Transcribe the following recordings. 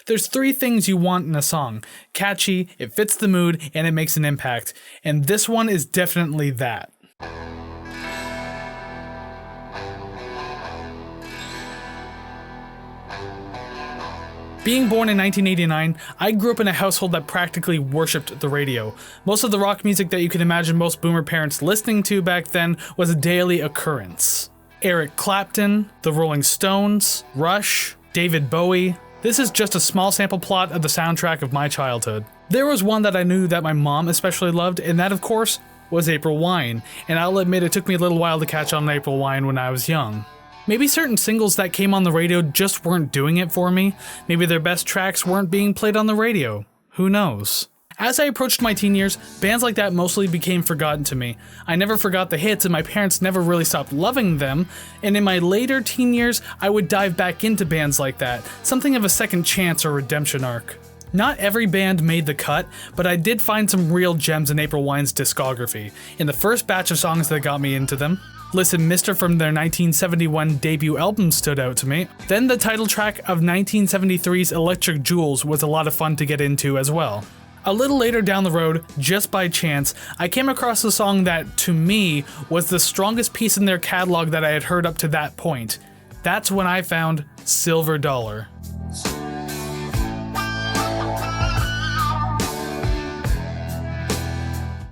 There's 3 things you want in a song: catchy, it fits the mood, and it makes an impact. And this one is definitely that. Being born in 1989, I grew up in a household that practically worshipped the radio. Most of the rock music that you can imagine most boomer parents listening to back then was a daily occurrence. Eric Clapton, the Rolling Stones, Rush, David Bowie. This is just a small sample plot of the soundtrack of my childhood. There was one that I knew that my mom especially loved, and that of course was April Wine, and I'll admit it took me a little while to catch on to April Wine when I was young. Maybe certain singles that came on the radio just weren't doing it for me. Maybe their best tracks weren't being played on the radio. Who knows? As I approached my teen years, bands like that mostly became forgotten to me. I never forgot the hits and my parents never really stopped loving them, and in my later teen years, I would dive back into bands like that, something of a second chance or redemption arc. Not every band made the cut, but I did find some real gems in April Wine's discography, in the first batch of songs that got me into them. Listen Mister from their 1971 debut album stood out to me. Then the title track of 1973's Electric Jewels was a lot of fun to get into as well. A little later down the road, just by chance, I came across a song that, to me, was the strongest piece in their catalog that I had heard up to that point. That's when I found Silver Dollar.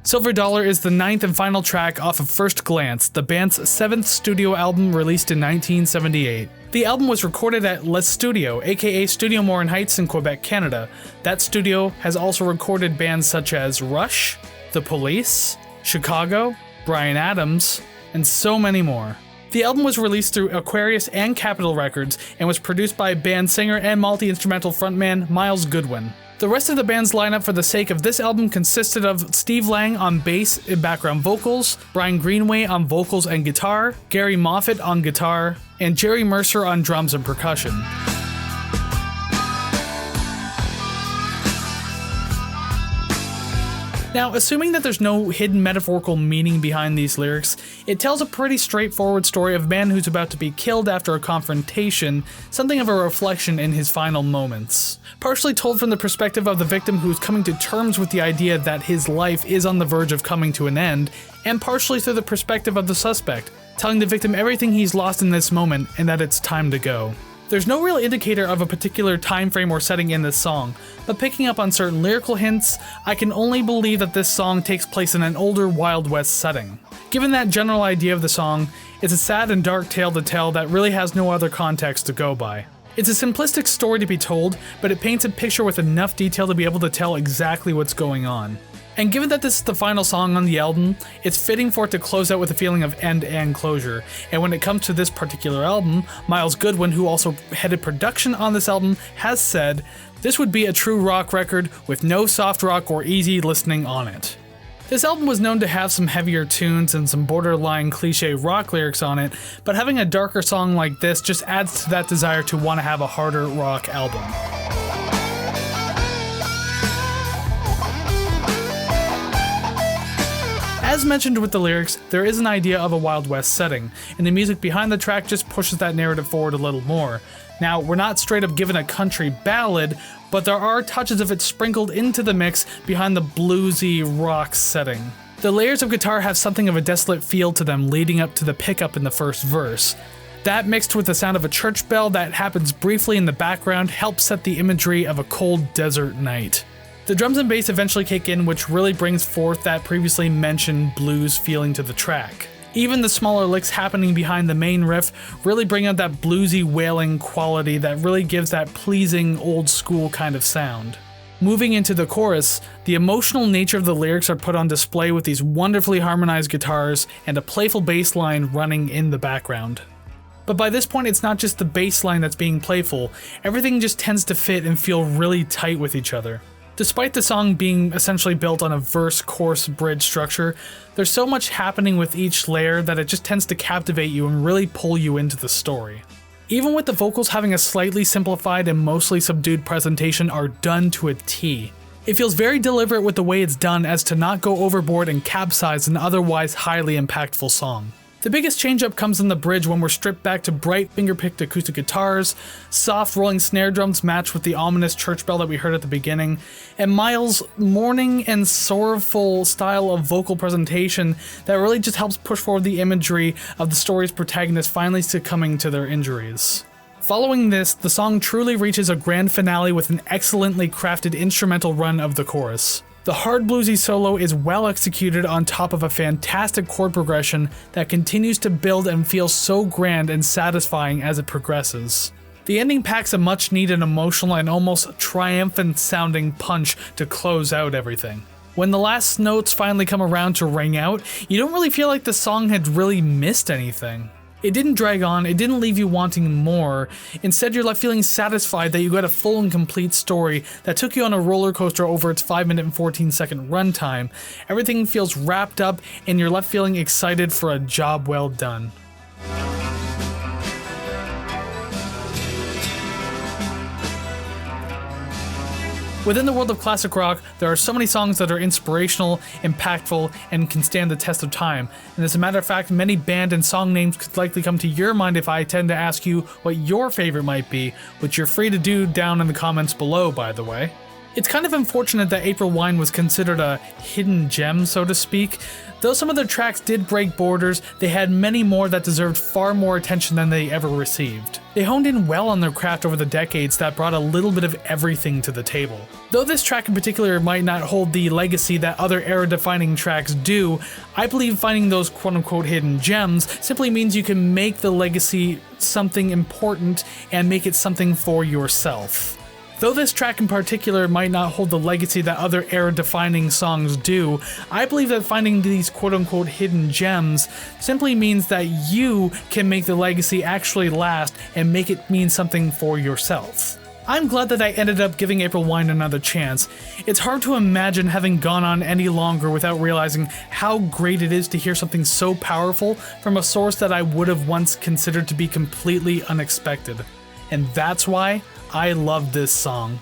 Silver Dollar is the 9th and final track off of First Glance, the band's 7th studio album released in 1978. The album was recorded at Les Studio, aka Studio Morin Heights in Quebec, Canada. That studio has also recorded bands such as Rush, The Police, Chicago, Bryan Adams, and so many more. The album was released through Aquarius and Capitol Records and was produced by band singer and multi-instrumental frontman Miles Goodwin. The rest of the band's lineup for the sake of this album consisted of Steve Lang on bass and background vocals, Brian Greenway on vocals and guitar, Gary Moffat on guitar, and Jerry Mercer on drums and percussion. Now, assuming that there's no hidden metaphorical meaning behind these lyrics, it tells a pretty straightforward story of a man who's about to be killed after a confrontation, something of a reflection in his final moments. Partially told from the perspective of the victim who's coming to terms with the idea that his life is on the verge of coming to an end, and partially through the perspective of the suspect, telling the victim everything he's lost in this moment and that it's time to go. There's no real indicator of a particular time frame or setting in this song, but picking up on certain lyrical hints, I can only believe that this song takes place in an older Wild West setting. Given that general idea of the song, it's a sad and dark tale to tell that really has no other context to go by. It's a simplistic story to be told, but it paints a picture with enough detail to be able to tell exactly what's going on. And given that this is the final song on the album, it's fitting for it to close out with a feeling of end and closure. And when it comes to this particular album, Miles Goodwin, who also headed production on this album, has said, this would be a true rock record with no soft rock or easy listening on it. This album was known to have some heavier tunes and some borderline cliche rock lyrics on it, but having a darker song like this just adds to that desire to want to have a harder rock album. As mentioned with the lyrics, there is an idea of a Wild West setting, and the music behind the track just pushes that narrative forward a little more. Now, we're not straight up given a country ballad, but there are touches of it sprinkled into the mix behind the bluesy rock setting. The layers of guitar have something of a desolate feel to them leading up to the pickup in the first verse. That mixed with the sound of a church bell that happens briefly in the background helps set the imagery of a cold desert night. The drums and bass eventually kick in, which really brings forth that previously mentioned blues feeling to the track. Even the smaller licks happening behind the main riff really bring out that bluesy wailing quality that really gives that pleasing old school kind of sound. Moving into the chorus, the emotional nature of the lyrics are put on display with these wonderfully harmonized guitars and a playful bass line running in the background. But by this point, it's not just the bass line that's being playful, everything just tends to fit and feel really tight with each other. Despite the song being essentially built on a verse-chorus-bridge structure, there's so much happening with each layer that it just tends to captivate you and really pull you into the story. Even with the vocals having a slightly simplified and mostly subdued presentation are done to a T. It feels very deliberate with the way it's done as to not go overboard and capsize an otherwise highly impactful song. The biggest change-up comes in the bridge when we're stripped back to bright finger-picked acoustic guitars, soft rolling snare drums matched with the ominous church bell that we heard at the beginning, and Miles' mourning and sorrowful style of vocal presentation that really just helps push forward the imagery of the story's protagonists finally succumbing to their injuries. Following this, the song truly reaches a grand finale with an excellently crafted instrumental run of the chorus. The hard bluesy solo is well executed on top of a fantastic chord progression that continues to build and feel so grand and satisfying as it progresses. The ending packs a much needed emotional and almost triumphant sounding punch to close out everything. When the last notes finally come around to ring out, you don't really feel like the song had really missed anything. It didn't drag on, it didn't leave you wanting more. Instead, you're left feeling satisfied that you got a full and complete story that took you on a roller coaster over its 5-minute and 14-second runtime. Everything feels wrapped up, and you're left feeling excited for a job well done. Within the world of classic rock, there are so many songs that are inspirational, impactful, and can stand the test of time. And as a matter of fact, many band and song names could likely come to your mind if I tend to ask you what your favorite might be, which you're free to do down in the comments below, by the way. It's kind of unfortunate that April Wine was considered a hidden gem, so to speak. Though some of their tracks did break borders, they had many more that deserved far more attention than they ever received. They honed in well on their craft over the decades that brought a little bit of everything to the table. Though this track in particular might not hold the legacy that other era-defining tracks do, I believe finding those quote-unquote hidden gems simply means you can make the legacy something important and make it something for yourself. Though this track in particular might not hold the legacy that other era-defining songs do, I believe that finding these quote-unquote hidden gems simply means that you can make the legacy actually last and make it mean something for yourself. I'm glad that I ended up giving April Wine another chance. It's hard to imagine having gone on any longer without realizing how great it is to hear something so powerful from a source that I would have once considered to be completely unexpected. And that's why I love this song.